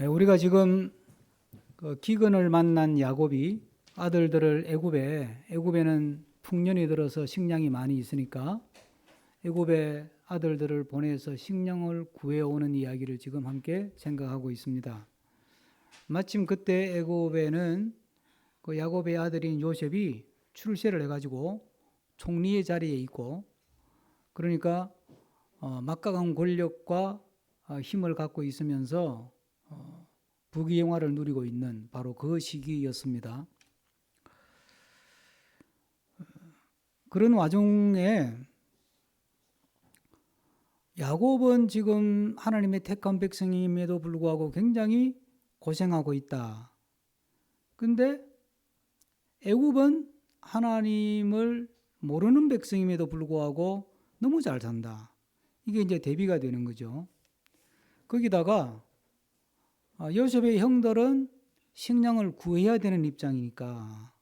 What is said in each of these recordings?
우리가 지금 그 기근을 만난 야곱이 아들들을 애굽에는 풍년이 들어서 식량이 많이 있으니까 애굽의 아들들을 보내서 식량을 구해오는 이야기를 지금 함께 생각하고 있습니다. 마침 그때 애굽에는 그 야곱의 아들인 요셉이 출세를 해가지고 총리의 자리에 있고, 그러니까 막강한 권력과 힘을 갖고 있으면서 부귀영화를 누리고 있는 바로 그 시기였습니다. 그런 와중에 야곱은 지금 하나님의 택한 백성임에도 불구하고 굉장히 고생하고 있다. 근데 애굽은 하나님을 모르는 백성임에도 불구하고 너무 잘 산다. 이게 이제 대비가 되는 거죠. 거기다가 요셉의 형들은 식량을 구해야 되는 입장이니까,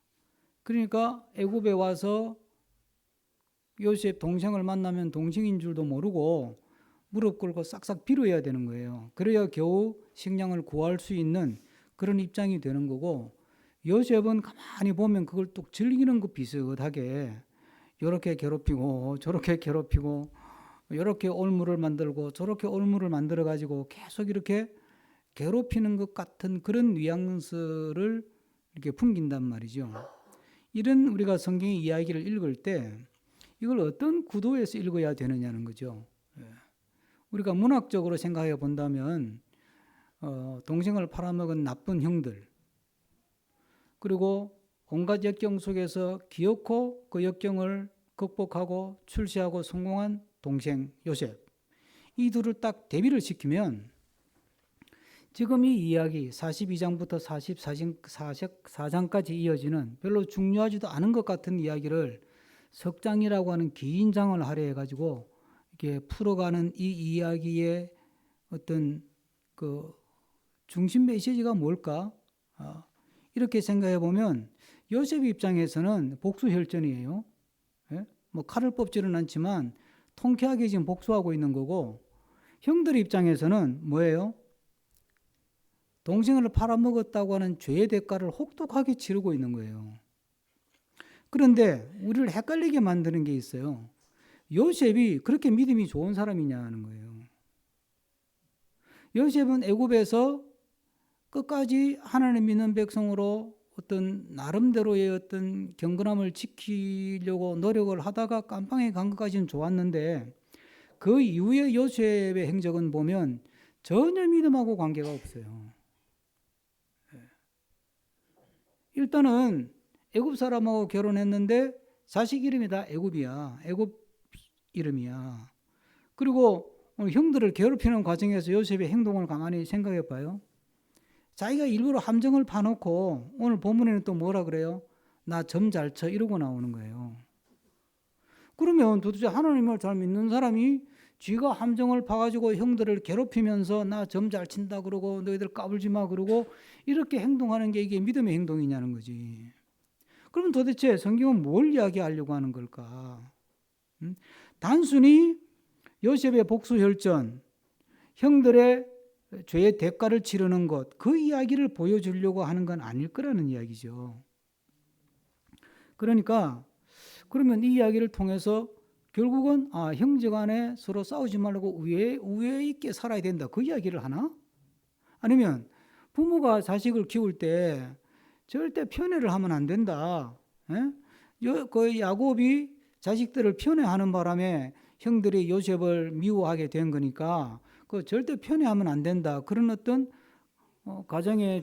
그러니까 애굽에 와서 요셉 동생을 만나면 동생인 줄도 모르고 무릎 꿇고 싹싹 빌어야 되는 거예요. 그래야 겨우 식량을 구할 수 있는 그런 입장이 되는 거고, 요셉은 가만히 보면 그걸 또 즐기는 것 비슷하게 이렇게 괴롭히고 저렇게 괴롭히고, 이렇게 올무를 만들고 저렇게 올무를 만들어 가지고 계속 이렇게 괴롭히는 것 같은 그런 뉘앙스를 이렇게 풍긴단 말이죠. 이런 우리가 성경의 이야기를 읽을 때 이걸 어떤 구도에서 읽어야 되느냐는 거죠. 우리가 문학적으로 생각해 본다면 동생을 팔아먹은 나쁜 형들, 그리고 온갖 역경 속에서 기어코 그 역경을 극복하고 출세하고 성공한 동생 요셉, 이 둘을 딱 대비를 시키면 지금 이 이야기 42장부터 44장까지 이어지는 별로 중요하지도 않은 것 같은 이야기를 석장이라고 하는 긴 장을 할애해가지고 이렇게 풀어가는 이 이야기의 어떤 그 중심 메시지가 뭘까? 이렇게 생각해 보면 요셉 입장에서는 복수혈전이에요. 예? 뭐 칼을 뽑지는 않지만 통쾌하게 지금 복수하고 있는 거고, 형들 입장에서는 뭐예요? 동생을 팔아먹었다고 하는 죄의 대가를 혹독하게 치르고 있는 거예요. 그런데 우리를 헷갈리게 만드는 게 있어요. 요셉이 그렇게 믿음이 좋은 사람이냐는 거예요. 요셉은 애굽에서 끝까지 하나님 믿는 백성으로 어떤 나름대로의 어떤 경건함을 지키려고 노력을 하다가 깜빵에 간 것까지는 좋았는데, 그 이후에 요셉의 행적은 보면 전혀 믿음하고 관계가 없어요. 일단은 애굽 사람하고 결혼했는데 자식 이름이 다 애굽이야. 애굽 이름이야. 그리고 형들을 괴롭히는 과정에서 요셉의 행동을 가만히 생각해 봐요. 자기가 일부러 함정을 파놓고 오늘 본문에는 또 뭐라 그래요? 나 점 잘 쳐 이러고 나오는 거예요. 그러면 도대체 하나님을 잘 믿는 사람이 쥐가 함정을 파가지고 형들을 괴롭히면서 나 점 잘 친다 그러고 너희들 까불지 마 그러고 이렇게 행동하는 게 이게 믿음의 행동이냐는 거지. 그럼 도대체 성경은 뭘 이야기하려고 하는 걸까? 단순히 요셉의 복수혈전, 형들의 죄의 대가를 치르는 것, 그 이야기를 보여주려고 하는 건 아닐 거라는 이야기죠. 그러니까 그러면 이 이야기를 통해서 결국은 형제간에 서로 싸우지 말고 우애 있게 살아야 된다, 그 이야기를 하나? 아니면 부모가 자식을 키울 때 절대 편애를 하면 안 된다. 그 야곱이 자식들을 편애하는 바람에 형들이 요셉을 미워하게 된 거니까 그 절대 편애하면 안 된다. 그런 어떤 가정의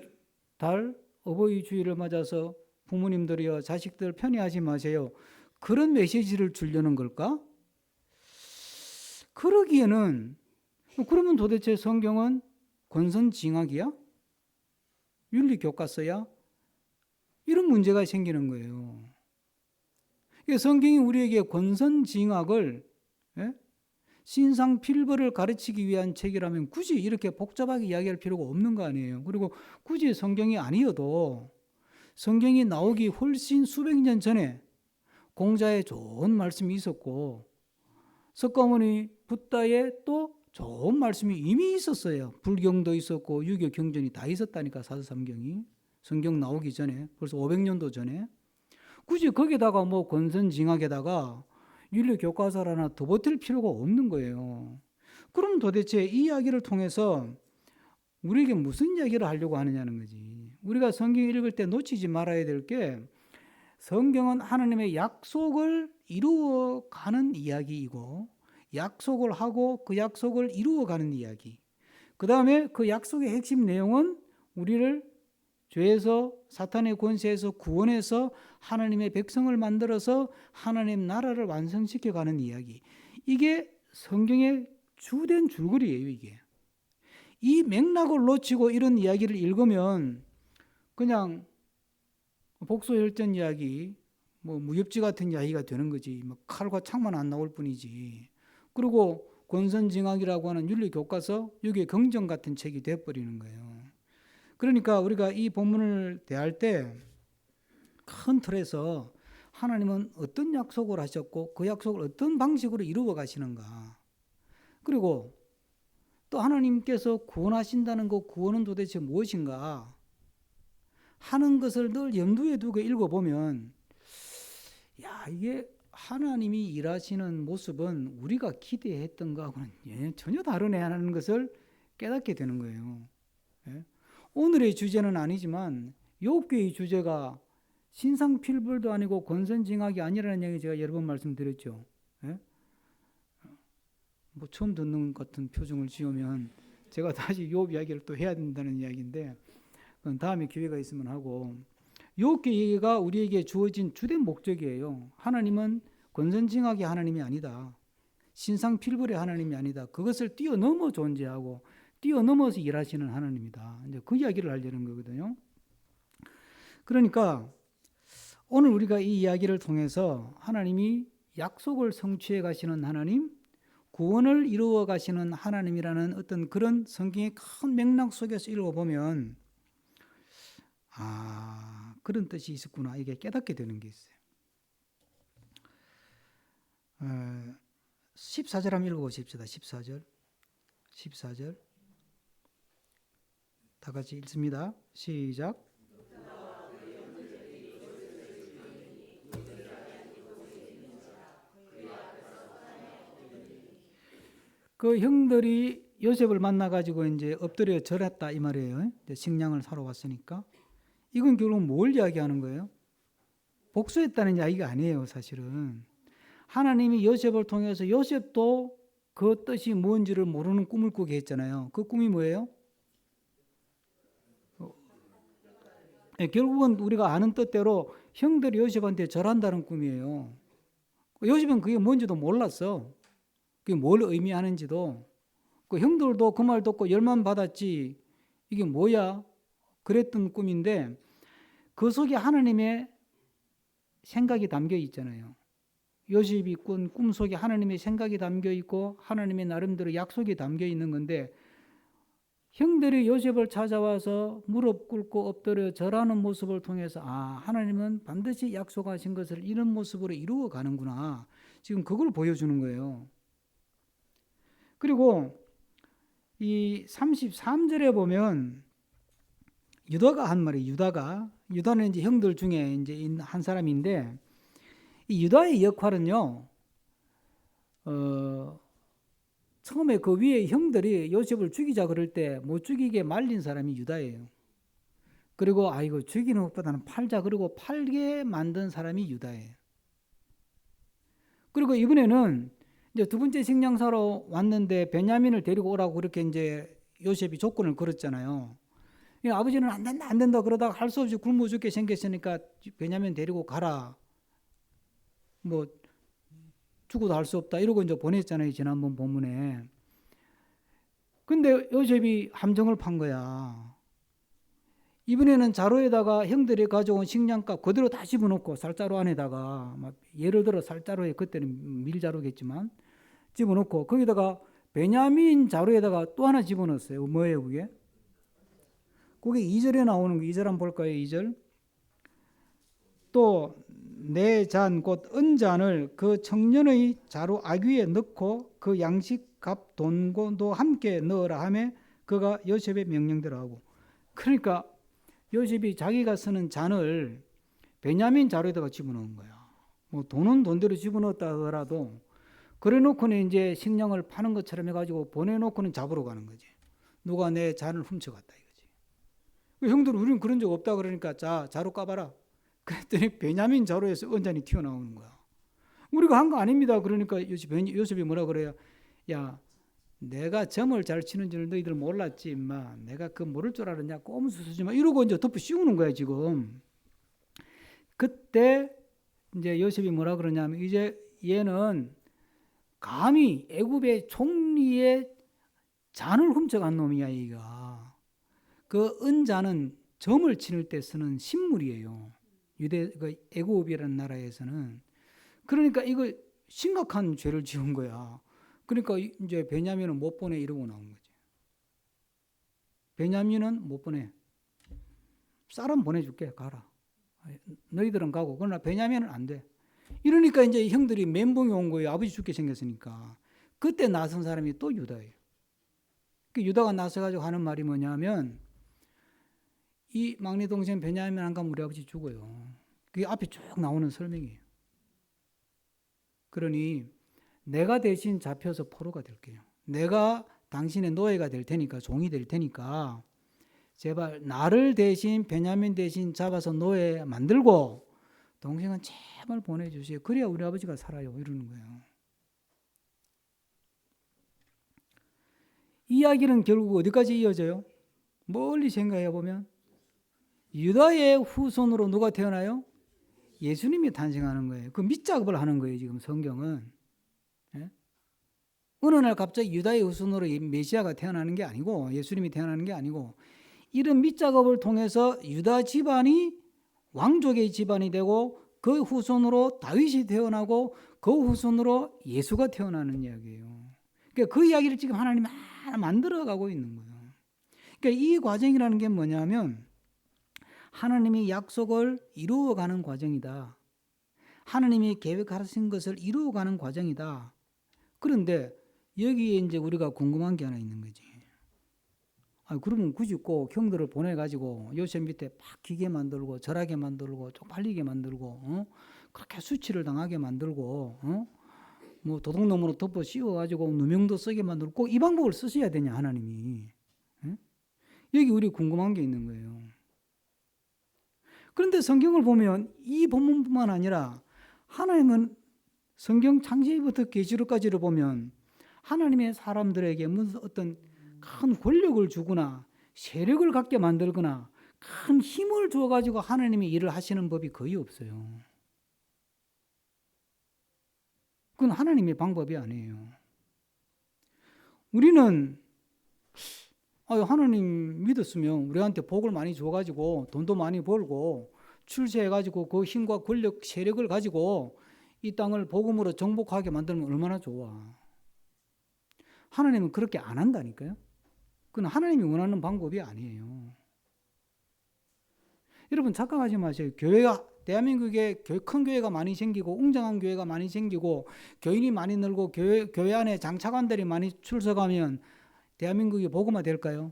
달 어버이 주일을 맞아서 부모님들이요, 자식들 편애하지 마세요, 그런 메시지를 주려는 걸까? 그러기에는, 그러면 도대체 성경은 권선징악이야? 윤리교과서야? 이런 문제가 생기는 거예요. 성경이 우리에게 권선징악을, 신상필벌을 가르치기 위한 책이라면 굳이 이렇게 복잡하게 이야기할 필요가 없는 거 아니에요. 그리고 굳이 성경이 아니어도 성경이 나오기 훨씬 수백 년 전에 공자의 좋은 말씀이 있었고 석가모니 붓다의 또 좋은 말씀이 이미 있었어요. 불경도 있었고 유교 경전이 다 있었다니까, 사서삼경이. 성경 나오기 전에 벌써 500년도 전에. 굳이 거기다가 뭐 권선징악에다가 윤리 교과서를 하나 더 보탤 필요가 없는 거예요. 그럼 도대체 이 이야기를 통해서 우리에게 무슨 이야기를 하려고 하느냐는 거지. 우리가 성경 읽을 때 놓치지 말아야 될 게, 성경은 하나님의 약속을 이루어가는 이야기이고, 약속을 하고 그 약속을 이루어가는 이야기. 그 다음에 그 약속의 핵심 내용은 우리를 죄에서, 사탄의 권세에서 구원해서 하나님의 백성을 만들어서 하나님 나라를 완성시켜가는 이야기. 이게 성경의 주된 줄거리예요, 이게. 이 맥락을 놓치고 이런 이야기를 읽으면 그냥 복소혈전 이야기, 뭐 무협지 같은 이야기가 되는 거지. 뭐 칼과 창만 안 나올 뿐이지. 그리고 권선징악이라고 하는 윤리교과서, 유교 경전 같은 책이 돼버리는 거예요. 그러니까 우리가 이 본문을 대할 때 큰 틀에서 하나님은 어떤 약속을 하셨고 그 약속을 어떤 방식으로 이루어 가시는가, 그리고 또 하나님께서 구원하신다는 그 구원은 도대체 무엇인가 하는 것을 늘 염두에 두고 읽어보면, 야, 이게 하나님이 일하시는 모습은 우리가 기대했던 거하고는 전혀 다르네 하는 것을 깨닫게 되는 거예요. 오늘의 주제는 아니지만 욥기의 주제가 신상필벌도 아니고 권선징악이 아니라는 얘기 제가 여러 번 말씀드렸죠. 뭐 처음 듣는 것 같은 표정을 지으면 제가 다시 욥 이야기를 또 해야 된다는 이야기인데, 그건 다음에 기회가 있으면 하고, 욥기 얘기가 우리에게 주어진 주된 목적이에요. 하나님은 권선징악의 하나님이 아니다. 신상필벌의 하나님이 아니다. 그것을 뛰어넘어 존재하고 뛰어넘어서 일하시는 하나님이다. 이제 그 이야기를 하려는 거거든요. 그러니까 오늘 우리가 이 이야기를 통해서 하나님이 약속을 성취해 가시는 하나님, 구원을 이루어 가시는 하나님이라는 어떤 그런 성경의 큰 맥락 속에서 읽어보면, 아, 그런 뜻이 있었구나, 이게 깨닫게 되는 게 있어요. 14절 한번 읽어보십시다. 14절 다 같이 읽습니다. 시작. 그 형들이 요셉을 만나가지고 이제 엎드려 절했다 이 말이에요. 이제 식량을 사러 왔으니까. 이건 결국 뭘 이야기하는 거예요? 복수했다는 이야기가 아니에요, 사실은. 하나님이 요셉을 통해서 요셉도 그 뜻이 뭔지를 모르는 꿈을 꾸게 했잖아요. 그 꿈이 뭐예요? 결국은 우리가 아는 뜻대로 형들이 요셉한테 절한다는 꿈이에요. 요셉은 그게 뭔지도 몰랐어. 그게 뭘 의미하는지도. 그 형들도 그 말 듣고 열만 받았지, 이게 뭐야? 그랬던 꿈인데, 그 속에 하나님의 생각이 담겨 있잖아요. 요셉이 꾼 꿈 속에 하나님의 생각이 담겨 있고 하나님의 나름대로 약속이 담겨 있는 건데, 형들이 요셉을 찾아와서 무릎 꿇고 엎드려 절하는 모습을 통해서, 아, 하나님은 반드시 약속하신 것을 이런 모습으로 이루어 가는구나, 지금 그걸 보여주는 거예요. 그리고 이 33절에 보면 유다가 한 말이에요. 유다는 이제 형들 중에 이제 한 사람인데, 이 유다의 역할은요, 처음에 그 위에 형들이 요셉을 죽이자 그럴 때 못 죽이게 말린 사람이 유다예요. 그리고 이거 죽이는 것보다는 팔자, 그리고 팔게 만든 사람이 유다예요. 그리고 이번에는 이제 두 번째 식량 사러 왔는데 베냐민을 데리고 오라고 그렇게 이제 요셉이 조건을 걸었잖아요. 아버지는 안 된다 그러다가 할 수 없이 굶어 죽게 생겼으니까 베냐민 데리고 가라, 뭐 죽어도 할 수 없다 이러고 이제 보냈잖아요, 지난번 본문에. 근데 요셉이 함정을 판 거야. 이번에는 자루에다가 형들이 가져온 식량값 그대로 다 집어넣고, 쌀자루 안에다가, 예를 들어 쌀자루에, 그때는 밀자루겠지만 집어넣고, 거기다가 베냐민 자루에다가 또 하나 집어넣었어요. 뭐예요 그게? 그게 2절에 나오는 거. 2절 한번 볼까요? 2절. 또 내 잔 곧 은잔을 그 청년의 자루 아귀에 넣고 그 양식 값 돈도 함께 넣으라 하며 그가 요셉의 명령대로 하고. 그러니까 요셉이 자기가 쓰는 잔을 베냐민 자루에다가 집어넣은 거야. 뭐 돈은 돈대로 집어넣었다 하더라도 그래 놓고는 이제 식량을 파는 것처럼 해가지고 보내놓고는 잡으러 가는 거지. 누가 내 잔을 훔쳐갔다 이거지. 형들 우리는 그런 적 없다 그러니까 자 자루 까봐라. 그랬더니 베냐민 자루에서 은잔이 튀어나오는 거야. 우리가 한 거 아닙니다. 그러니까 요셉이 뭐라 그래요? 야, 내가 점을 잘 치는 줄 너희들 몰랐지 임마. 내가 그 모를 줄 알았냐? 꼼수 쓰지 마. 이러고 이제 덮어 씌우는 거야 지금. 그때 이제 요셉이 뭐라 그러냐면 이제 얘는 감히 애굽의 총리의 잔을 훔쳐간 놈이야 얘가. 그 은잔은 점을 치는 때 쓰는 신물이에요. 그 애굽이라는 나라에서는. 그러니까 이거 심각한 죄를 지은 거야. 그러니까 이제 베냐민은 못 보내 이러고 나온 거지. 베냐민은 못 보내. 사람 보내줄게 가라. 너희들은 가고. 그러나 베냐민은 안 돼. 이러니까 이제 형들이 멘붕이 온 거예요. 아버지 죽게 생겼으니까. 그때 나선 사람이 또 유다예요. 그 유다가 나서가지고 하는 말이 뭐냐면 이 막내 동생 베냐민 안 가면 우리 아버지 죽어요. 그게 앞에 쭉 나오는 설명이에요. 그러니 내가 대신 잡혀서 포로가 될게요. 내가 당신의 노예가 될 테니까 종이 될 테니까 제발 나를 대신 베냐민 대신 잡아서 노예 만들고 동생은 제발 보내주세요. 그래야 우리 아버지가 살아요. 이러는 거예요. 이야기는 결국 어디까지 이어져요? 멀리 생각해 보면 유다의 후손으로 누가 태어나요? 예수님이 탄생하는 거예요. 그 밑작업을 하는 거예요. 지금 성경은. 예? 어느 날 갑자기 유다의 후손으로 메시아가 태어나는 게 아니고 예수님이 태어나는 게 아니고 이런 밑작업을 통해서 유다 집안이 왕족의 집안이 되고 그 후손으로 다윗이 태어나고 그 후손으로 예수가 태어나는 이야기예요. 그러니까 그 이야기를 지금 하나님이 만들어가고 있는 거예요. 그러니까 이 과정이라는 게 뭐냐면 하나님이 약속을 이루어가는 과정이다. 하나님이 계획하신 것을 이루어가는 과정이다. 그런데 여기에 이제 우리가 궁금한 게 하나 있는 거지. 그러면 굳이 꼭 형들을 보내가지고 요셉 밑에 막 기게 만들고 절하게 만들고 쪽팔리게 만들고 그렇게 수치를 당하게 만들고 뭐 도둑놈으로 덮어 씌워가지고 누명도 쓰게 만들고 꼭 이 방법을 쓰셔야 되냐 하나님이. 여기 우리 궁금한 게 있는 거예요. 그런데 성경을 보면 이 본문뿐만 아니라 하나님은 성경 창세기부터 계시록까지를 보면 하나님의 사람들에게 무슨 어떤 큰 권력을 주거나 세력을 갖게 만들거나 큰 힘을 주어가지고 하나님이 일을 하시는 법이 거의 없어요. 그건 하나님의 방법이 아니에요. 우리는 하나님 믿었으면 우리한테 복을 많이 줘가지고 돈도 많이 벌고 출세해가지고 그 힘과 권력, 세력을 가지고 이 땅을 복음으로 정복하게 만들면 얼마나 좋아. 하나님은 그렇게 안 한다니까요. 그건 하나님이 원하는 방법이 아니에요. 여러분 착각하지 마세요. 교회가 대한민국에 큰 교회가 많이 생기고 웅장한 교회가 많이 생기고 교인이 많이 늘고 교회 안에 장차관들이 많이 출석하면 대한민국이 복음화 될까요?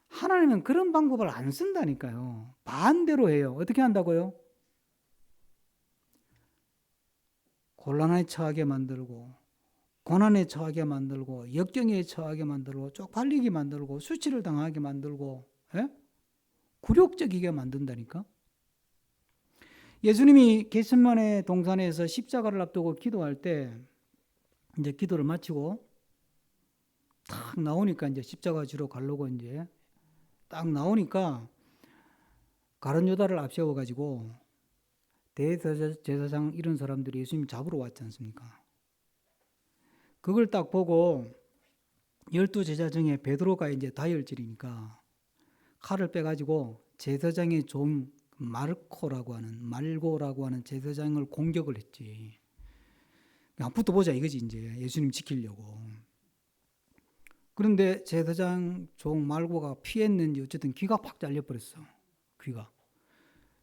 하나님은 그런 방법을 안 쓴다니까요. 반대로 해요. 어떻게 한다고요? 곤란에 처하게 만들고 고난에 처하게 만들고 역경에 처하게 만들고 쪽팔리게 만들고 수치를 당하게 만들고 굴욕적이게 만든다니까. 예수님이 겟세마네 동산에서 십자가를 앞두고 기도할 때 이제 기도를 마치고 딱 나오니까 이제 십자가 지러 가려고 이제 딱 나오니까 가룟 유다를 앞세워 가지고 대제사장 이런 사람들이 예수님 잡으러 왔지 않습니까? 그걸 딱 보고 12제자 중에 베드로가 이제 다혈질이니까 칼을 빼가지고 제사장의 종 말고라고 하는 제사장을 공격을 했지. 그냥 붙어보자 이거지 이제 예수님 지키려고. 그런데 제사장 종 말고가 피했는지 어쨌든 귀가 팍 잘려버렸어. 귀가.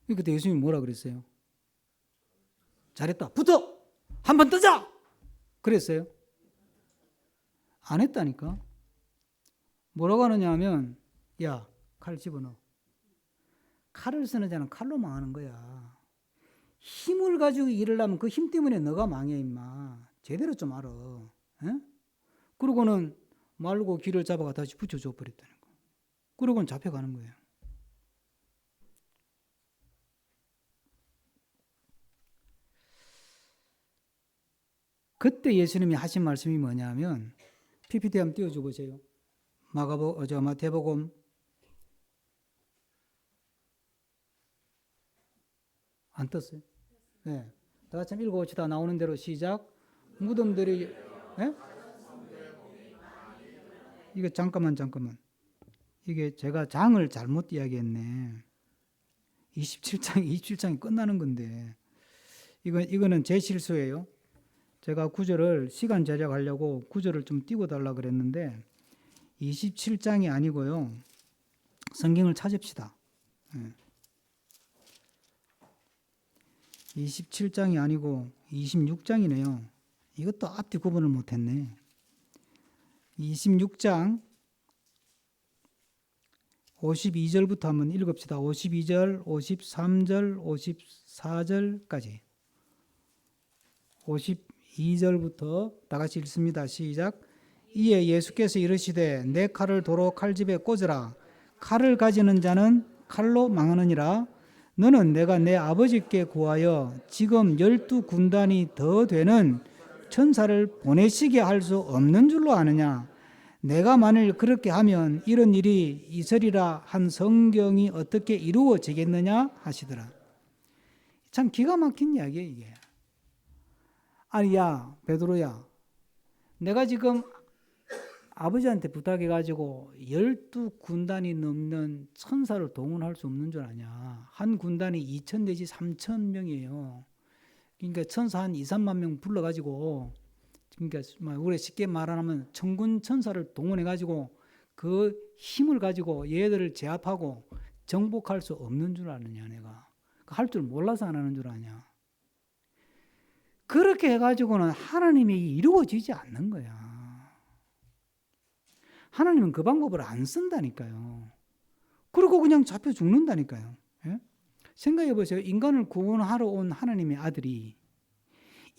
그때 예수님이 뭐라 그랬어요? 잘했다. 붙어! 한번 뜨자! 그랬어요. 안 했다니까. 뭐라고 하느냐 하면 야, 칼 집어넣어. 칼을 쓰는 자는 칼로 망하는 거야. 힘을 가지고 일을 하면 그 힘 때문에 너가 망해 임마. 제대로 좀 알아. 에? 그러고는 말고 길을 잡아가 다시 붙여줘 버렸다는 거. 그러고는 잡혀가는 거예요. 그때 예수님이 하신 말씀이 뭐냐면 PPT 한번 띄워줘 보세요. 마태복음 안 떴어요? 네. 다 같이 한번 읽어봅시다. 나오는 대로 시작. 무덤들이 네? 이거 잠깐만. 이게 제가 장을 잘못 이야기했네. 27장이 끝나는 건데 이거는 제 실수예요. 제가 구절을 시간 절약하려고 구절을 좀 띄워 달라 그랬는데 27장이 아니고요. 성경을 찾읍시다. 27장이 아니고 26장이네요. 이것도 앞뒤 구분을 못했네. 26장 52절부터 한번 읽읍시다. 52절, 53절, 54절까지. 52절부터 다 같이 읽습니다. 시작. 이에 예수께서 이르시되 내 칼을 도로 칼집에 꽂으라. 칼을 가지는 자는 칼로 망하느니라. 너는 내가 내 아버지께 구하여 지금 12군단이 더 되는 천사를 보내시게 할 수 없는 줄로 아느냐. 내가 만일 그렇게 하면 이런 일이 있으리라 한 성경이 어떻게 이루어지겠느냐 하시더라. 참 기가 막힌 이야기예요 이게. 아니 야 베드로야, 내가 지금 아버지한테 부탁해가지고 12군단이 넘는 천사를 동원할 수 없는 줄 아냐. 한 군단이 2,000 내지 3,000명이에요. 그러니까 천사 한 2, 3만 명 불러가지고, 그러니까 우리 쉽게 말하면 천군 천사를 동원해가지고 그 힘을 가지고 얘들을 제압하고 정복할 수 없는 줄 아느냐. 내가 할 줄 몰라서 안 하는 줄 아냐. 그렇게 해가지고는 하나님이 이루어지지 않는 거야. 하나님은 그 방법을 안 쓴다니까요. 그리고 그냥 잡혀 죽는다니까요. 예? 생각해 보세요. 인간을 구원하러 온 하나님의 아들이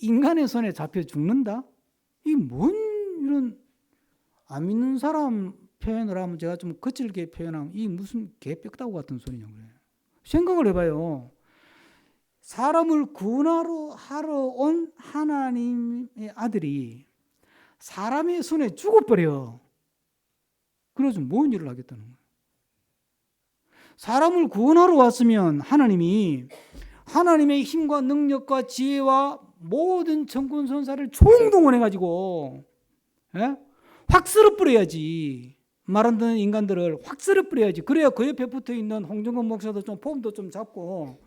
인간의 손에 잡혀 죽는다? 이 뭔 이런 안 믿는 사람 표현을 하면 제가 좀 거칠게 표현하면 이 무슨 개뼈다구 같은 소리냐고 그래요. 생각을 해봐요. 사람을 구원하러 온 하나님의 아들이 사람의 손에 죽어버려. 그래서 뭔 일을 하겠다는 거예요. 사람을 구원하러 왔으면 하나님이 하나님의 힘과 능력과 지혜와 모든 천군 천사를 총동원해가지고 확 쓸어버려야지. 말 안 듣는 인간들을 확 쓸어버려야지. 그래야 그 옆에 붙어있는 홍정건 목사도 좀 폼도 좀 잡고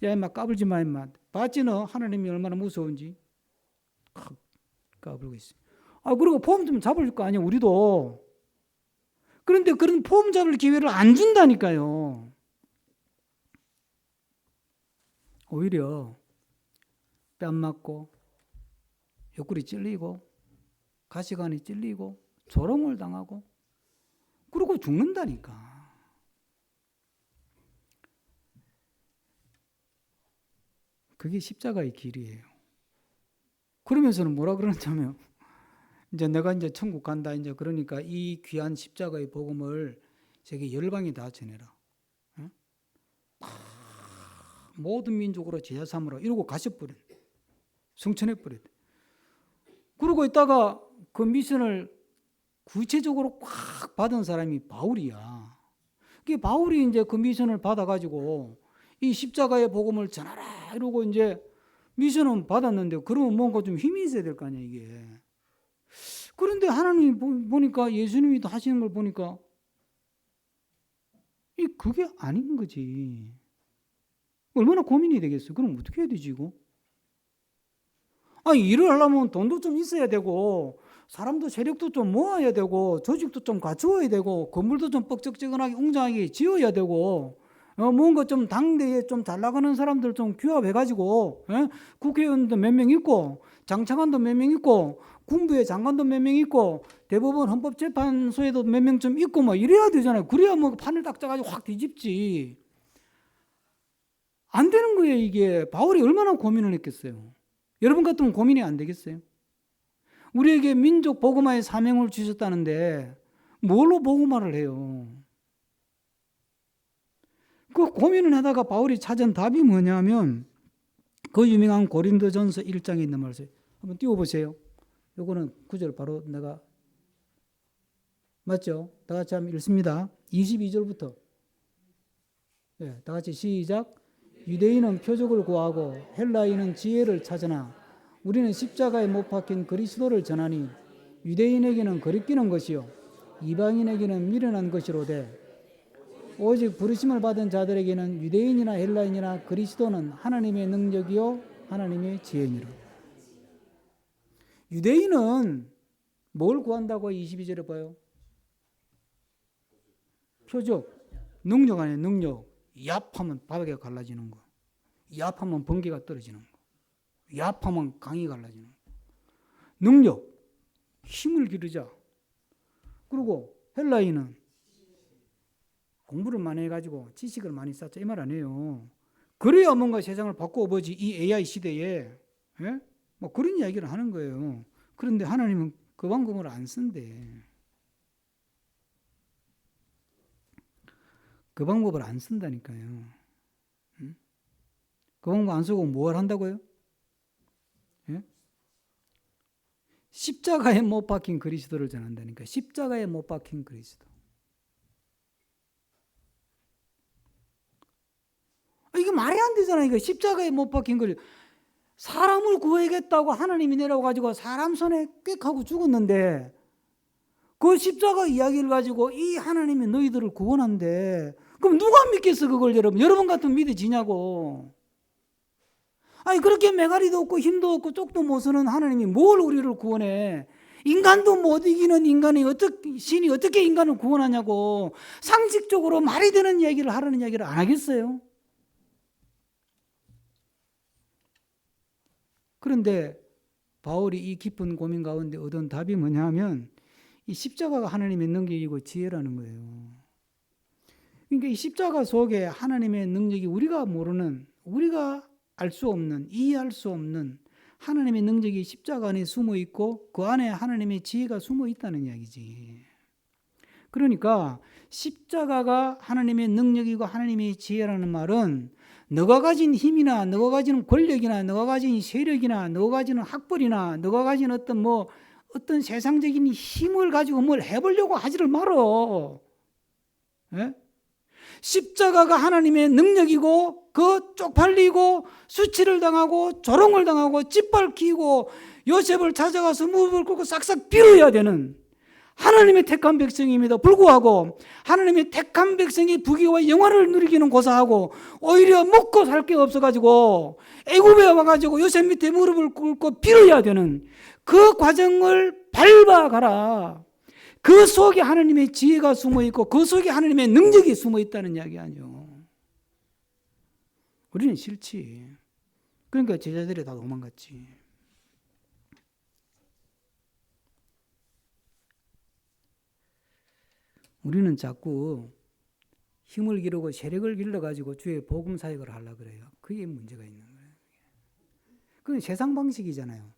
야 임마 까불지 마 임마. 봤지 너 하나님이 얼마나 무서운지. 까불고 있어. 그리고 폼 좀 잡을 거 아니야 우리도. 그런데 그런 폼 잡을 기회를 안 준다니까요. 오히려 뺨 맞고 옆구리 찔리고 가시관이 찔리고 조롱을 당하고 그러고 죽는다니까. 그게 십자가의 길이에요. 그러면서는 뭐라 그러냐면 이제 내가 이제 천국 간다 이제 그러니까 이 귀한 십자가의 복음을 세계 열방에 다 전해라. 응? 모든 민족으로 제자 삼으라 이러고 가셔버린. 성천해버렸. 그러고 있다가 그 미션을 구체적으로 꽉 받은 사람이 바울이야. 그 바울이 이제 그 미션을 받아가지고 이 십자가의 복음을 전하라 이러고 이제 미션은 받았는데 그러면 뭔가 좀 힘이 있어야 될 거 아니야 이게. 그런데 하나님이 보니까 예수님이 하시는 걸 보니까 그게 아닌 거지. 얼마나 고민이 되겠어요. 그럼 어떻게 해야 되지 이거? 일을 하려면 돈도 좀 있어야 되고 사람도 세력도 좀 모아야 되고 조직도 좀 갖추어야 되고 건물도 좀 뻑적지근하게 웅장하게 지어야 되고 뭔가 좀 당대에 좀 잘 나가는 사람들 좀 규합해가지고 국회의원도 몇 명 있고 장차관도 몇 명 있고 군부의 장관도 몇 명 있고 대법원 헌법재판소에도 몇 명 좀 있고 뭐 이래야 되잖아요. 그래야 뭐 판을 딱 짜가지고 확 뒤집지. 안 되는 거예요, 이게. 바울이 얼마나 고민을 했겠어요. 여러분 같으면 고민이 안 되겠어요? 우리에게 민족 복음화의 사명을 주셨다는데 뭘로 복음화를 해요? 그 고민을 하다가 바울이 찾은 답이 뭐냐면 그 유명한 고린도전서 1장에 있는 말씀 한번 띄워보세요. 요거는 구절 바로 내가 맞죠? 다 같이 한번 읽습니다. 22절부터 다 같이 시작. 유대인은 표적을 구하고 헬라인은 지혜를 찾으나 우리는 십자가에 못 박힌 그리스도를 전하니 유대인에게는 거리끼는 것이요 이방인에게는 미련한 것이로되 오직 부르심을 받은 자들에게는 유대인이나 헬라인이나 그리스도는 하나님의 능력이요 하나님의 지혜니라. 유대인은 뭘 구한다고 22절에 봐요? 표적, 능력 아니에요. 능력. 야합하면 바닥에 갈라지는 거. 야합하면 번개가 떨어지는 거. 야합하면 강이 갈라지는 거. 능력, 힘을 기르자. 그리고 헬라인은 공부를 많이 해가지고 지식을 많이 쌓자 이 말 아니에요. 그래야 뭔가 세상을 바꿔보지 이 AI 시대에 예? 뭐 그런 이야기를 하는 거예요. 그런데 하나님은 그 방법을 안 쓴대. 그 방법을 안 쓴다니까요. 그 방법 안 쓰고 뭘 한다고요? 예? 십자가에 못 박힌 그리스도를 전한다니까. 십자가에 못 박힌 그리스도. 이게 말이 안 되잖아요. 이거 십자가에 못 박힌 그리스도. 사람을 구해야겠다고 하나님이 내려가지고 사람 손에 꽥 하고 죽었는데 그 십자가 이야기를 가지고 이 하나님이 너희들을 구원한대. 그럼 누가 믿겠어 그걸 여러분? 여러분 같으면 믿어지냐고. 아니 그렇게 메가리도 없고 힘도 없고 쪽도 못 서는 하나님이 뭘 우리를 구원해. 인간도 못 이기는 인간이 신이 어떻게 인간을 구원하냐고. 상식적으로 말이 되는 얘기를 하라는 얘기를 안 하겠어요? 그런데 바울이 이 깊은 고민 가운데 얻은 답이 뭐냐 하면 이 십자가가 하나님의 능력이고 지혜라는 거예요. 그러니까 이 십자가 속에 하나님의 능력이 우리가 모르는, 우리가 알 수 없는, 이해할 수 없는 하나님의 능력이 십자가 안에 숨어 있고 그 안에 하나님의 지혜가 숨어 있다는 이야기지. 그러니까 십자가가 하나님의 능력이고 하나님의 지혜라는 말은 너가 가진 힘이나 너가 가진 권력이나 너가 가진 세력이나 너가 가진 학벌이나 너가 가진 어떤 세상적인 힘을 가지고 뭘 해보려고 하지를 말어. 예? 십자가가 하나님의 능력이고 그 쪽팔리고 수치를 당하고 조롱을 당하고 짓밟히고 요셉을 찾아가서 무릎을 꿇고 싹싹 빌어야 되는 하나님의 택한 백성임에도 불구하고 하나님의 택한 백성이 부귀와 영화를 누리기는 고사하고 오히려 먹고 살 게 없어가지고 애굽에 와가지고 요셉 밑에 무릎을 꿇고 빌어야 되는 그 과정을 밟아가라. 그 속에 하나님의 지혜가 숨어있고 그 속에 하나님의 능력이 숨어있다는 이야기 아니요. 우리는 싫지. 그러니까 제자들이 다 도망갔지. 우리는 자꾸 힘을 기르고 세력을 길러가지고 주의 복음 사역을 하려고 그래요. 그게 문제가 있는 거예요. 그건 세상 방식이잖아요.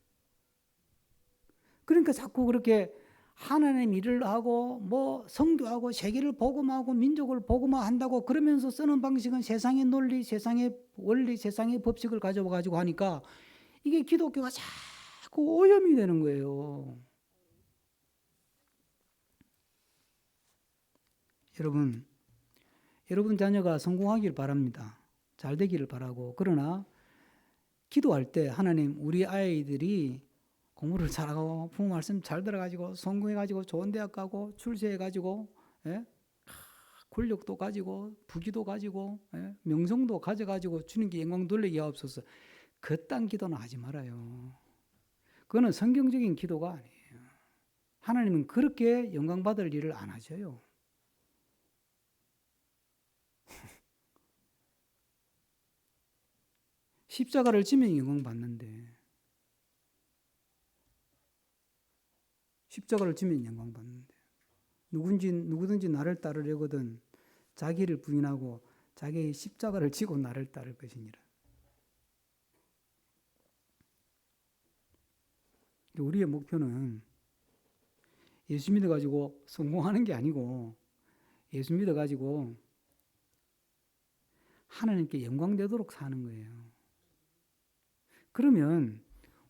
그러니까 자꾸 그렇게 하나님 일을 하고 성교하고 세계를 복음하고 민족을 복음화한다고 그러면서 쓰는 방식은 세상의 논리, 세상의 원리, 세상의 법칙을 가져와 가지고 하니까 이게 기독교가 자꾸 오염이 되는 거예요. 여러분 자녀가 성공하길 바랍니다. 잘 되기를 바라고. 그러나 기도할 때 하나님 우리 아이들이 공부를 잘하고 부모 말씀 잘 들어가지고 성공해가지고 좋은 대학 가고 출세해가지고 권력도 가지고 부귀도 가지고 명성도 가져가지고 주님께 영광 돌리게 하옵소서. 그딴 기도는 하지 말아요. 그거는 성경적인 기도가 아니에요. 하나님은 그렇게 영광 받을 일을 안 하셔요. 십자가를 지면 영광 받는데 십자가를 지면 영광 받는데. 누구든지 나를 따르려거든 자기를 부인하고 자기의 십자가를 지고 나를 따를 것이니라. 우리의 목표는 예수 믿어가지고 성공하는 게 아니고 예수 믿어가지고 하나님께 영광되도록 사는 거예요. 그러면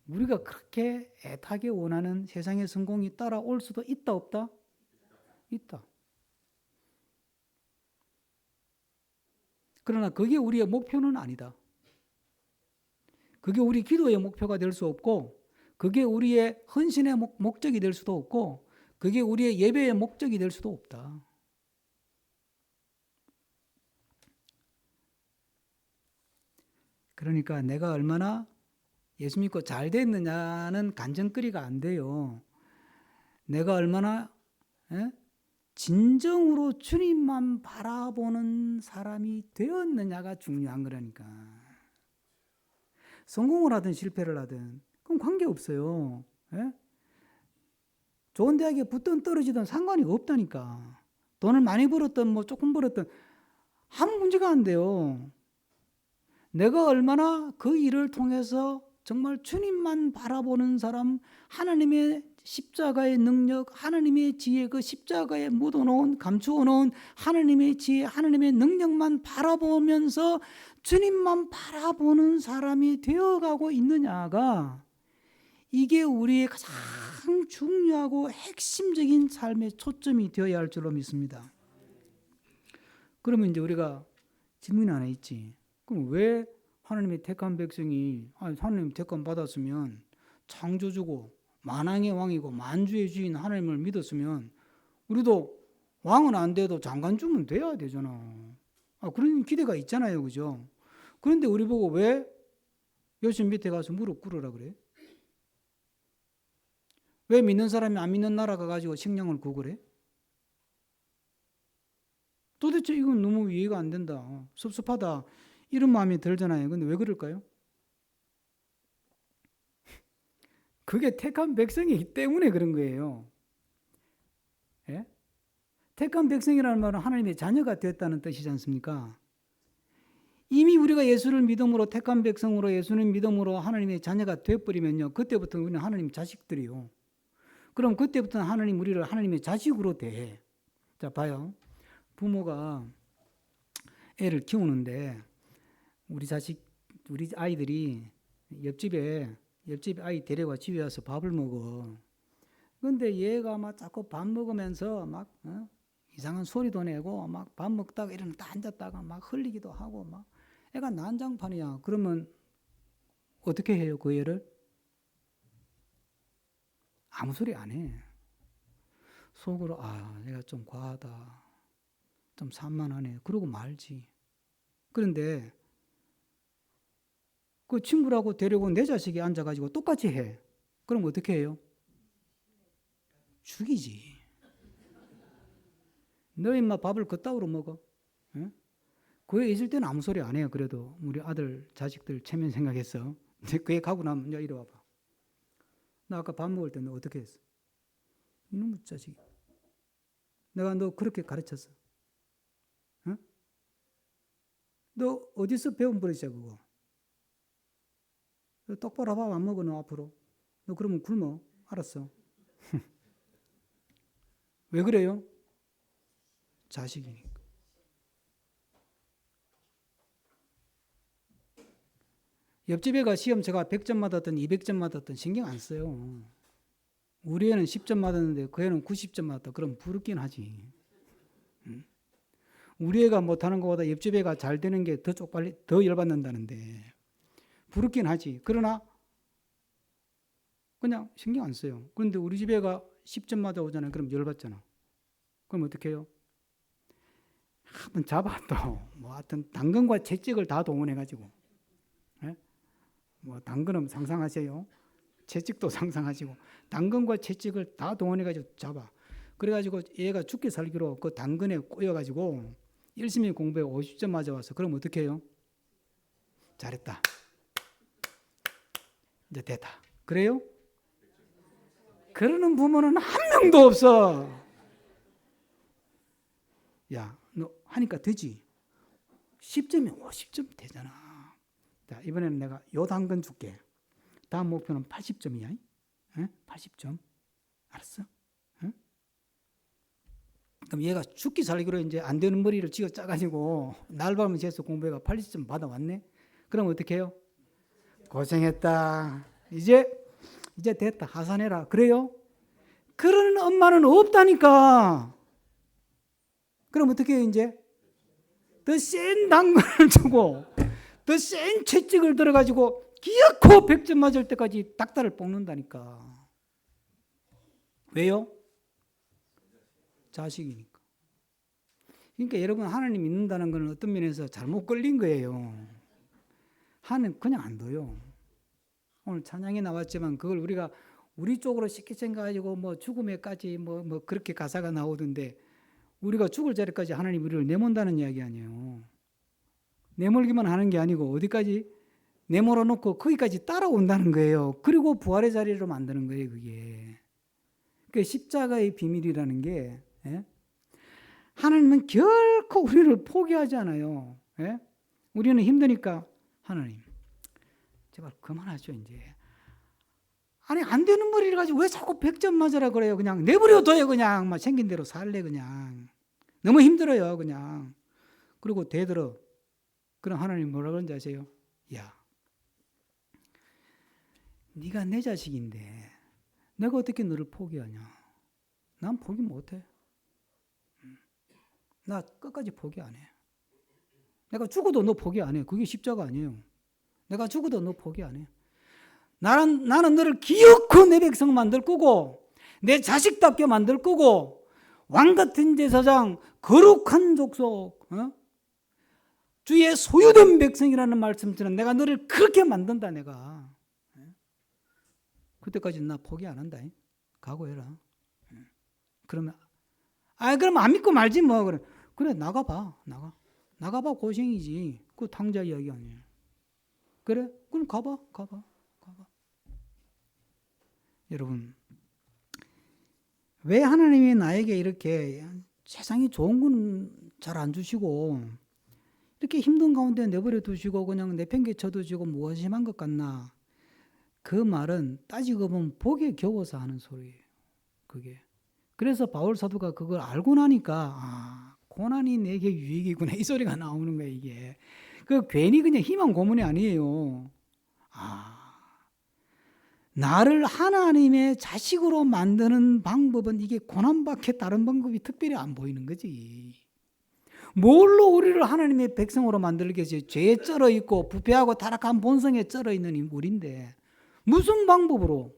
우리가 그렇게 애타게 원하는 세상의 성공이 따라올 수도 있다 없다? 있다. 그러나 그게 우리의 목표는 아니다. 그게 우리 기도의 목표가 될 수 없고 그게 우리의 헌신의 목적이 될 수도 없고 그게 우리의 예배의 목적이 될 수도 없다. 그러니까 내가 얼마나 예수 믿고 잘 됐느냐는 간증거리가 안 돼요. 내가 얼마나 진정으로 주님만 바라보는 사람이 되었느냐가 중요한 거라니까. 성공을 하든 실패를 하든 그럼 관계없어요. 좋은 대학에 붙든 떨어지든 상관이 없다니까. 돈을 많이 벌었든 뭐 조금 벌었든 아무 문제가 안 돼요. 내가 얼마나 그 일을 통해서 정말 주님만 바라보는 사람, 하나님의 십자가의 능력, 하나님의 지혜, 그 십자가에 묻어놓은, 감추어놓은 하나님의 지혜, 하나님의 능력만 바라보면서 주님만 바라보는 사람이 되어가고 있느냐가 이게 우리의 가장 중요하고 핵심적인 삶의 초점이 되어야 할 줄로 믿습니다. 그러면 이제 우리가 질문이 하나 있지. 그럼 왜 하나님의 택한 백성이 하나님 택한 받았으면 창조주고 만왕의 왕이고 만주의 주인 하나님을 믿었으면 우리도 왕은 안 돼도 장관 주면 돼야 되잖아. 그런 기대가 있잖아요. 그죠? 그런데 우리 보고 왜 여신 밑에 가서 무릎 꿇으라 그래? 왜 믿는 사람이 안 믿는 나라 가가지고 식량을 구고 그래? 도대체 이건 너무 이해가 안 된다. 섭섭하다. 이런 마음이 들잖아요. 근데 왜 그럴까요? 그게 택한 백성이기 때문에 그런 거예요. 예? 택한 백성이라는 말은 하나님의 자녀가 되었다는 뜻이지 않습니까? 이미 우리가 예수를 믿음으로 택한 백성으로 예수님 믿음으로 하나님의 자녀가 되어버리면요. 그때부터 우리는 하나님 자식들이요. 그럼 그때부터는 하나님 우리를 하나님의 자식으로 대해. 자, 봐요. 부모가 애를 키우는데 우리 아이들이 옆집 아이 데려가 집에 와서 밥을 먹어. 근데 얘가 막 자꾸 밥 먹으면서 막 이상한 소리도 내고 막 밥 먹다가 일어났다 앉았다가 막 흘리기도 하고 막 애가 난장판이야. 그러면 어떻게 해요, 그 애를? 아무 소리 안 해. 속으로 내가 좀 과하다. 좀 산만하네. 그러고 말지. 그런데 그 친구라고 데리고 내 자식이 앉아가지고 똑같이 해. 그럼 어떻게 해요? 죽이지. 너 인마 밥을 그따위로 먹어? 응? 그 애 있을 때는 아무 소리 안 해요. 그래도 우리 아들 자식들 체면 생각했어. 근데 그 애 가고 나면 이리 와봐. 나 아까 밥 먹을 때 너 어떻게 했어? 이놈의 자식. 내가 너 그렇게 가르쳤어. 응? 너 어디서 배운 버릇이야 그거? 너 똑바로 밥 안 먹어 너 앞으로. 너 그러면 굶어. 알았어. 왜 그래요? 자식이니까. 옆집 애가 시험 제가 100점 맞았든 200점 맞았든 신경 안 써요. 우리 애는 10점 맞았는데 그 애는 90점 맞았다. 그럼 부럽긴 하지. 우리 애가 못하는 것보다 옆집 애가 잘 되는 게 더 쪽팔리, 더 열받는다는데 부럽긴 하지. 그러나 그냥 신경 안 써요. 그런데 우리 집 애가 10점 맞아오잖아요. 그럼 열받잖아. 그럼 어떻게 해요? 한번 잡아 또 뭐 하여튼 당근과 채찍을 다 동원해가지고 뭐 당근은 상상하세요. 채찍도 상상하시고 당근과 채찍을 다 동원해가지고 잡아. 그래가지고 얘가 죽기 살기로 그 당근에 꼬여가지고 열심히 공부해 50점 맞아왔어. 그럼 어떻게 해요? 잘했다. 이제 됐다. 그래요? 그러는 부모는 한 명도 없어. 야, 너 하니까 되지? 10점이 50점 되잖아. 자, 이번에는 내가 요 당근 줄게. 다음 목표는 80점이야. 80점. 알았어? 응? 그럼 얘가 죽기 살기로 이제 안 되는 머리를 쥐어 짜가지고 날밤을 새서 공부해가 80점 받아왔네? 그럼 어떻게 해요? 고생했다. 이제 됐다. 하산해라. 그래요? 그러는 엄마는 없다니까. 그럼 어떻게 해요, 이제? 더 센 당근을 주고, 더 센 채찍을 들어가지고, 기어코 100점 맞을 때까지 닭다리를 볶는다니까. 왜요? 자식이니까. 그러니까 여러분, 하나님 믿는다는 건 어떤 면에서 잘못 걸린 거예요. 하나님 그냥 안 둬요. 오늘 찬양에 나왔지만 그걸 우리가 우리 쪽으로 쉽게 생각하고 뭐 죽음에까지 뭐 그렇게 가사가 나오던데 우리가 죽을 자리까지 하나님 우리를 내몬다는 이야기 아니에요. 내몰기만 하는 게 아니고 어디까지 내몰아 놓고 거기까지 따라온다는 거예요. 그리고 부활의 자리로 만드는 거예요, 그게. 그 십자가의 비밀이라는 게 하나님은 결코 우리를 포기하지 않아요. 우리는 힘드니까 하나님 제발 그만하죠 이제. 아니 안 되는 머리를 가지고 왜 자꾸 100점 맞으라 그래요. 그냥 내버려둬요. 그냥 막 생긴 대로 살래 그냥. 너무 힘들어요 그냥. 그리고 되들어. 그럼 하나님 뭐라 그런지 아세요? 야 네가 내 자식인데 내가 어떻게 너를 포기하냐. 난 포기 못해. 나 끝까지 포기 안 해. 내가 죽어도 너 포기 안 해. 그게 십자가 아니에요. 내가 죽어도 너 포기 안 해. 나는 너를 기어코 내 백성 만들 거고 내 자식답게 만들 거고 왕같은 제사장 거룩한 족속 주의 소유된 백성이라는 말씀처럼 내가 너를 그렇게 만든다. 내가 그때까지는 나 포기 안 한다. 각오해라. 그러면 그럼 안 믿고 말지 뭐. 그래 나가봐. 나가봐 고생이지. 그 탕자 이야기 아니에요. 그래 그럼 가봐. 여러분 왜 하나님이 나에게 이렇게 세상이 좋은 건 잘 안 주시고 이렇게 힘든 가운데 내버려 두시고 그냥 내팽개쳐 두시고 무관심한 것 같나. 그 말은 따지고 보면 복에 겨워서 하는 소리예요. 그게. 그래서 바울 사도가 그걸 알고 나니까 고난이 내게 유익이구나 이 소리가 나오는 거예요. 이게. 그 괜히 그냥 희망 고문이 아니에요. 나를 하나님의 자식으로 만드는 방법은 이게 고난밖에 다른 방법이 특별히 안 보이는 거지. 뭘로 우리를 하나님의 백성으로 만들겠어요? 죄에 쩔어 있고 부패하고 타락한 본성에 쩔어 있는 우리인데 무슨 방법으로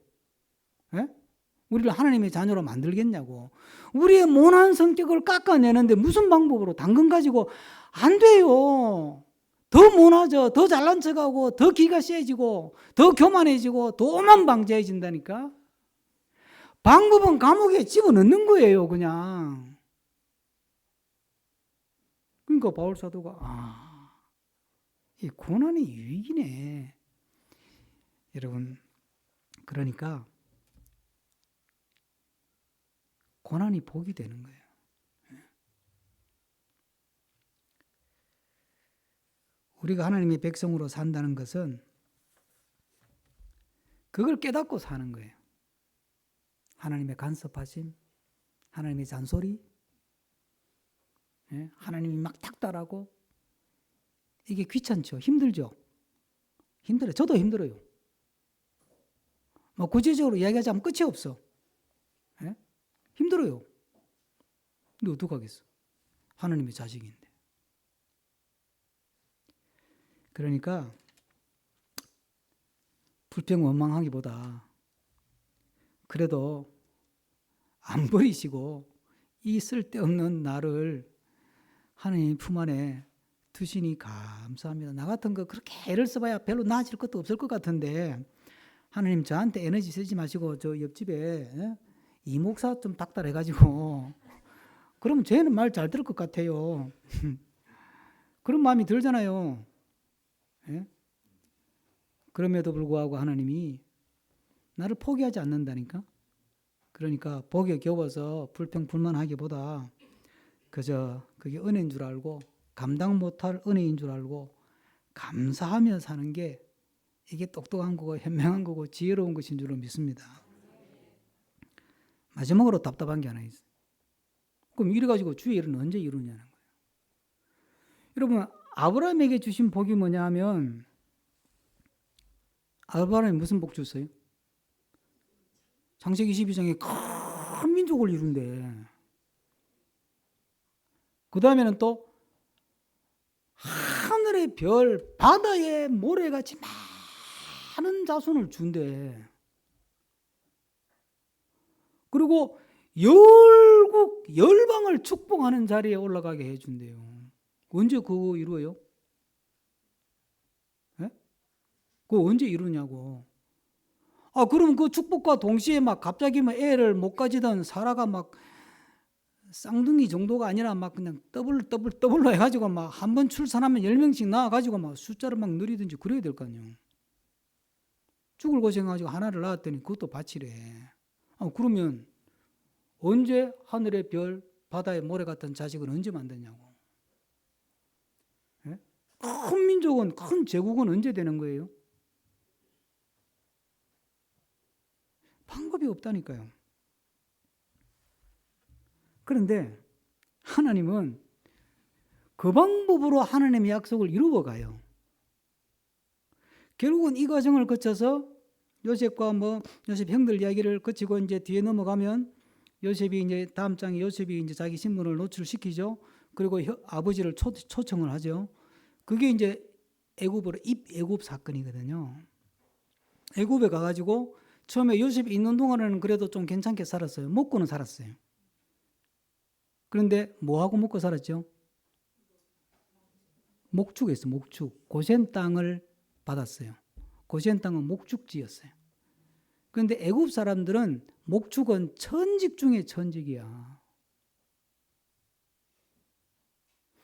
우리를 하나님의 자녀로 만들겠냐고. 우리의 모난 성격을 깎아내는데 무슨 방법으로 당근 가지고 안 돼요. 더 모나져, 더 잘난 척하고, 더 기가 세지고, 더 교만해지고, 더 오만방자해진다니까. 방법은 감옥에 집어넣는 거예요, 그냥. 그러니까 바울 사도가 이 고난이 유익이네. 여러분, 그러니까 고난이 복이 되는 거예요. 우리가 하나님의 백성으로 산다는 것은 그걸 깨닫고 사는 거예요. 하나님의 간섭하심, 하나님의 잔소리, 하나님이 막 닥달하고 이게 귀찮죠? 힘들죠? 힘들어요. 저도 힘들어요. 뭐 구체적으로 이야기하자면 끝이 없어. 힘들어요. 근데 어떡하겠어? 하나님의 자식인데. 그러니까 불평 원망하기보다 그래도 안 버리시고 이 쓸데없는 나를 하나님 품 안에 두시니 감사합니다. 나 같은 거 그렇게 애를 써봐야 별로 나아질 것도 없을 것 같은데 하나님 저한테 에너지 쓰지 마시고 저 옆집에 이 목사 좀 닥달해가지고 그러면 쟤는 말 잘 들을 것 같아요. 그런 마음이 들잖아요. 그럼에도 불구하고 하나님이 나를 포기하지 않는다니까. 그러니까 복에 겨워서 불평불만하기보다 그저 그게 은혜인 줄 알고 감당 못할 은혜인 줄 알고 감사하며 사는 게 이게 똑똑한 거고 현명한 거고 지혜로운 것인 줄로 믿습니다. 마지막으로 답답한 게 하나 있어요. 그럼 이래가지고 주의 일은 언제 이루냐는 거예요. 여러분 아브라함에게 주신 복이 뭐냐 하면 아브라함이 무슨 복 줬어요? 창세기 22장에 큰 민족을 이룬대. 그 다음에는 또 하늘의 별, 바다의 모래같이 많은 자손을 준대. 그리고 열국, 열방을 축복하는 자리에 올라가게 해준대요. 언제 그거 이루어요? 네? 그거 언제 이루냐고. 아, 그럼 그 축복과 동시에 막 갑자기 막 애를 못 가지던 사라가 막 쌍둥이 정도가 아니라 막 그냥 더블로 해가지고 막 한 번 출산하면 10명씩 낳아가지고 막 숫자를 막 누리든지 그래야 될 거 아니에요. 죽을 고생해가지고 하나를 낳았더니 그것도 바치래. 아, 그러면 언제 하늘의 별, 바다의 모래 같은 자식을 언제 만드냐고. 예? 큰 민족은, 큰 제국은 언제 되는 거예요? 방법이 없다니까요. 그런데 하나님은 그 방법으로 하나님의 약속을 이루어 가요. 결국은 이 과정을 거쳐서 요셉과 요셉 형들 이야기를 거치고 이제 뒤에 넘어가면 요셉이 이제 다음 장에 요셉이 이제 자기 신분을 노출시키죠. 그리고 아버지를 초청을 하죠. 그게 이제 애굽으로 입애굽 사건이거든요. 애굽에 가가지고 처음에 요셉이 있는 동안에는 그래도 좀 괜찮게 살았어요. 먹고는 살았어요. 그런데 뭐하고 먹고 살았죠? 목축했어요. 목축. 고센 땅을 받았어요. 고센 땅은 목축지였어요. 그런데 애굽 사람들은 목축은 천직 중에 천직이야.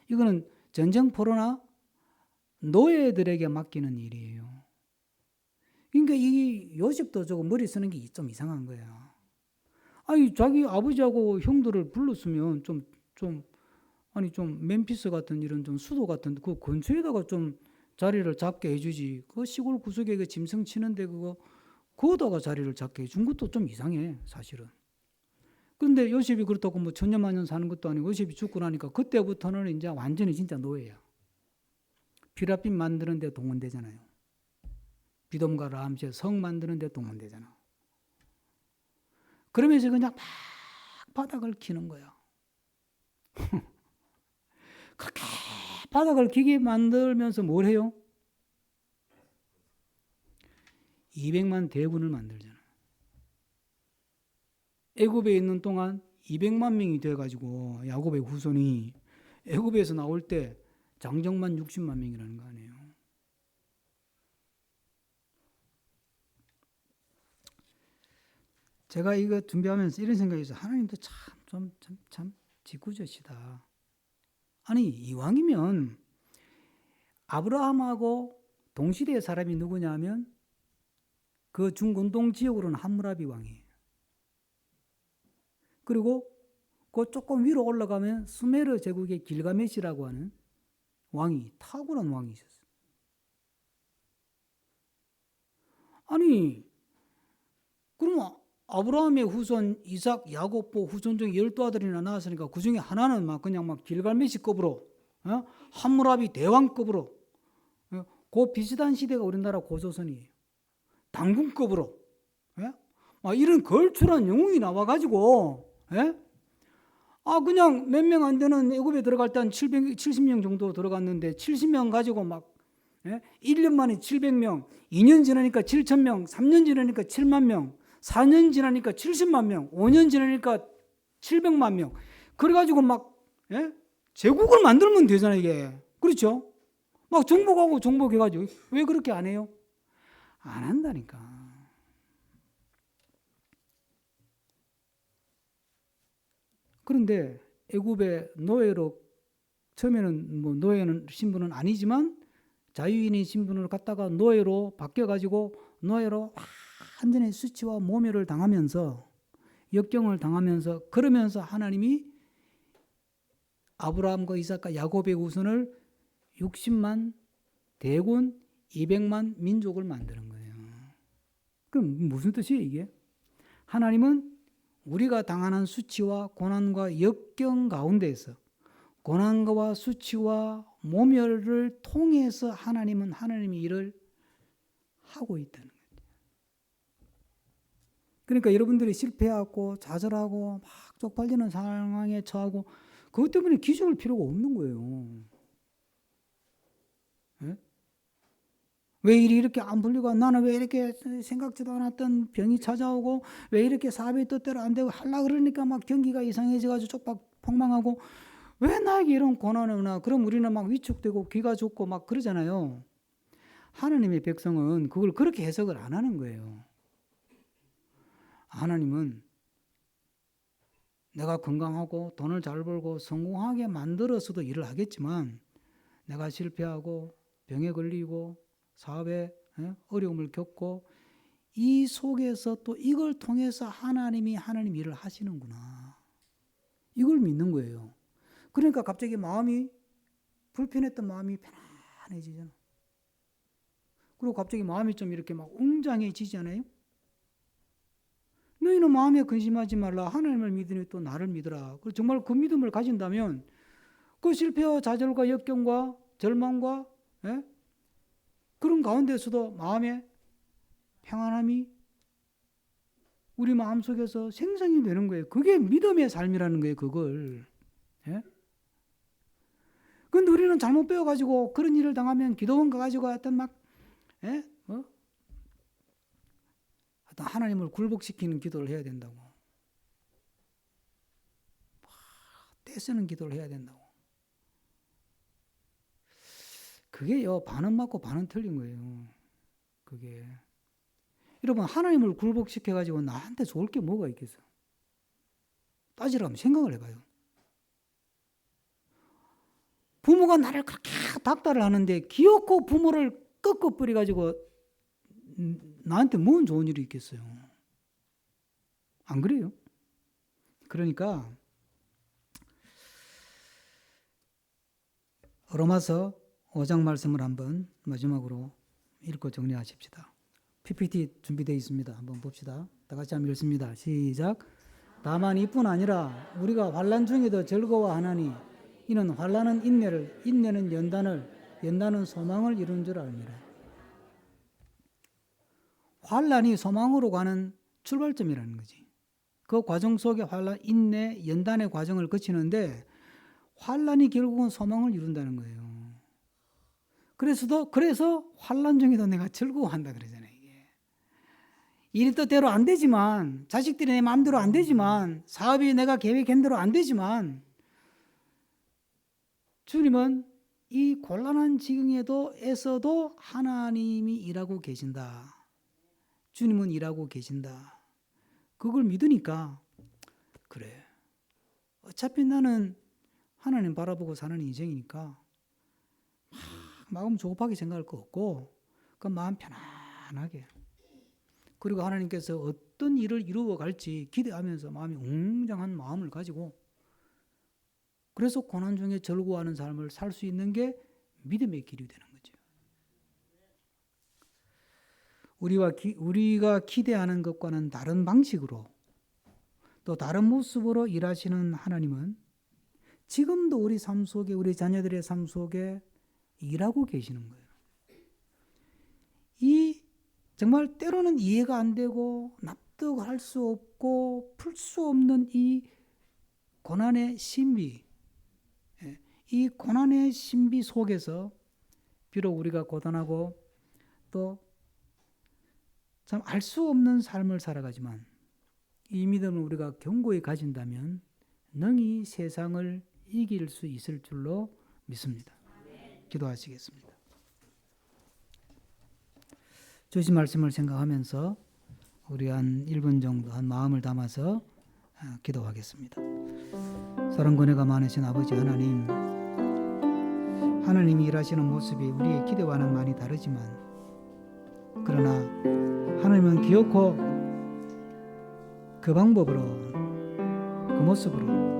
이거는 전쟁 포로나 노예들에게 맡기는 일이에요. 그러니까 이 요셉도 저거 머리 쓰는 게 좀 이상한 거야. 아니 자기 아버지하고 형들을 불렀으면 좀 멤피스 같은 이런 좀 수도 같은 그 근처에다가 좀 자리를 잡게 해주지. 그 시골 구석에 그 짐승 치는데 그거다가 자리를 잡게 해준 것도 좀 이상해 사실은. 그런데 요셉이 그렇다고 뭐 천년만년 사는 것도 아니고 요셉이 죽고 나니까 그때부터는 이제 완전히 진짜 노예야. 피라핀 만드는 데 동원되잖아요. 비돔과 라암세 성 만드는 데 동원되잖아. 그러면서 그냥 막 바닥을 키는 거야. 그렇게 바닥을 기게 만들면서 뭘 해요? 200만 대군을 만들잖아. 애굽에 있는 동안 200만 명이 돼가지고 야곱의 후손이 애굽에서 나올 때 장정만 60만 명이라는 거 아니에요. 제가 이거 준비하면서 이런 생각이 있어요. 하나님도 참 짓궂으시다. 아니 이왕이면 아브라함하고 동시대의 사람이 누구냐면 그 중근동 지역으로는 함무라비 왕이에요. 그리고 그 조금 위로 올라가면 수메르 제국의 길가메시라고 하는 왕이 탁월한 왕이 있었어요. 아니 그러면 아브라함의 후손 이삭, 야곱보 후손 중에 12아들이나 나왔으니까 그 중에 하나는 막 그냥 막 길갈메시급으로 함무라비 대왕급으로 그 비슷한 시대가 우리나라 고조선이에요. 당군급으로 막 이런 걸출한 영웅이 나와가지고 그냥 몇 명 안 되는 애굽에 들어갈 때 한 70명 정도 들어갔는데 70명 가지고 막 1년 만에 700명, 2년 지나니까 7,000명, 3년 지나니까 7만 명, 4년 지나니까 70만 명, 5년 지나니까 700만 명. 그래가지고 막 제국을 만들면 되잖아요 이게. 그렇죠? 막 정복하고 정복해가지고 왜 그렇게 안 해요? 안 한다니까. 그런데 애굽의 노예로 처음에는 뭐 노예는 신분은 아니지만 자유인의 신분으로 갔다가 노예로 바뀌어가지고 노예로 완전히 수치와 모멸을 당하면서 역경을 당하면서 그러면서 하나님이 아브라함과 이삭과 야곱의 후손을 60만 대군 200만 민족을 만드는 거예요. 그럼 무슨 뜻이에요 이게? 하나님은 우리가 당하는 수치와 고난과 역경 가운데에서 고난과 수치와 모멸을 통해서 하나님은 하나님의 일을 하고 있다는 거예요. 그러니까 여러분들이 실패하고 좌절하고 막 쪽팔리는 상황에 처하고 그것 때문에 기죽을 필요가 없는 거예요. 네? 왜 일이 이렇게 안 풀리고 나는 왜 이렇게 생각지도 않았던 병이 찾아오고 왜 이렇게 사업이 뜻대로 안 되고 하려고 그러니까 막 경기가 이상해져가지고 쪽박 폭망하고 왜 나에게 이런 고난이 오나. 그럼 우리는 막 위축되고 귀가 죽고 막 그러잖아요. 하나님의 백성은 그걸 그렇게 해석을 안 하는 거예요. 하나님은 내가 건강하고 돈을 잘 벌고 성공하게 만들어서도 일을 하겠지만 내가 실패하고 병에 걸리고 사업에 어려움을 겪고 이 속에서 또 이걸 통해서 하나님 일을 하시는구나. 이걸 믿는 거예요. 그러니까 갑자기 마음이 불편했던 마음이 편안해지잖아. 그리고 갑자기 마음이 좀 이렇게 막 웅장해지지 않아요? 너희는 마음에 근심하지 말라. 하나님을 믿으니 또 나를 믿으라. 정말 그 믿음을 가진다면 그 실패와 좌절과 역경과 절망과 그런 가운데서도 마음에 평안함이 우리 마음속에서 생성이 되는 거예요. 그게 믿음의 삶이라는 거예요. 그걸. 그런데 우리는 잘못 배워가지고 그런 일을 당하면 기도원 가가지고 하여튼 막 하여튼 하나님을 굴복시키는 기도를 해야 된다고. 떼쓰는 기도를 해야 된다고. 그게요, 반은 맞고 반은 틀린 거예요. 그게. 여러분, 하나님을 굴복시켜가지고 나한테 좋을 게 뭐가 있겠어요? 따지라면 생각을 해봐요. 부모가 나를 그렇게 닥달을 하는데 기어코 부모를 꺾어버려가지고 나한테 뭔 좋은 일이 있겠어요? 안 그래요? 그러니까 로마서 5장 말씀을 한번 마지막으로 읽고 정리하십시다. PPT 준비되어 있습니다. 한번 봅시다. 다 같이 한번 읽습니다. 시작. 다만 이뿐 아니라 우리가 환난 중에도 즐거워하나니 이는 환난은 인내를, 인내는 연단을, 연단은 소망을 이룬 줄 압니다. 환난이 소망으로 가는 출발점이라는 거지. 그 과정 속에 환난, 인내, 연단의 과정을 거치는데 환난이 결국은 소망을 이룬다는 거예요. 그래서 환난 중에도 내가 즐거워한다 그러잖아요. 이게 일이 뜻대로 안 되지만, 자식들이 내 마음대로 안 되지만, 사업이 내가 계획한 대로 안 되지만, 주님은 이 곤란한 지경에서도 하나님이 일하고 계신다. 주님은 일하고 계신다. 그걸 믿으니까 그래. 어차피 나는 하나님 바라보고 사는 인생이니까 마음 조급하게 생각할 거 없고 그 마음 편안하게, 그리고 하나님께서 어떤 일을 이루어 갈지 기대하면서 마음이 웅장한 마음을 가지고, 그래서 고난 중에 즐거워하는 삶을 살 수 있는 게 믿음의 길이 되는 거죠. 우리가 기대하는 것과는 다른 방식으로 또 다른 모습으로 일하시는 하나님은 지금도 우리 삶 속에, 우리 자녀들의 삶 속에 일하고 계시는 거예요. 이 정말 때로는 이해가 안 되고 납득할 수 없고 풀 수 없는 이 고난의 신비, 이 고난의 신비 속에서 비록 우리가 고단하고 또 참 알 수 없는 삶을 살아가지만 이 믿음을 우리가 견고히 가진다면 능히 세상을 이길 수 있을 줄로 믿습니다. 기도하시겠습니다. 주신 말씀을 생각하면서 우리 한 1분 정도 한 마음을 담아서 기도하겠습니다. 사랑 권혜가 많으신 아버지 하나님, 하나님이 일하시는 모습이 우리의 기대와는 많이 다르지만 그러나 하나님은 기어코 그 방법으로 그 모습으로